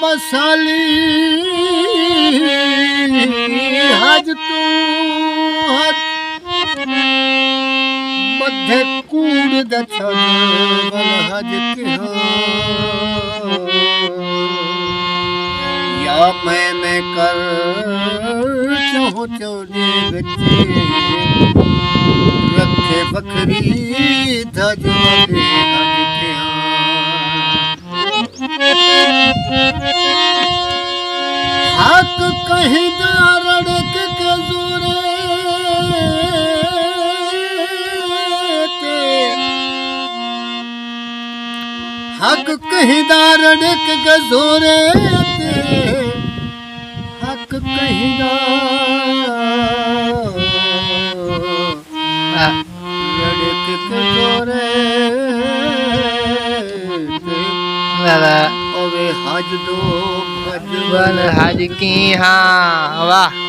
बसाली हज तू हज मध्य कूड़ दछल हज या मैंने कर चो चौने बच्चे रखे बकरी धज हक कहीं रड़क के जोरे हक कहीं रड़क के जोरे हक कहीं रड़क के जोरे ओवे हज दो भजवन हज की हाँ वाह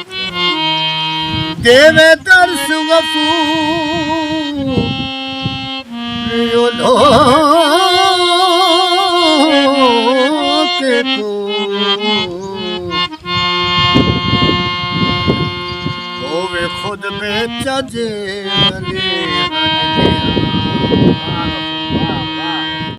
देवे दर्श वफू लो के को होवे खुद में चजे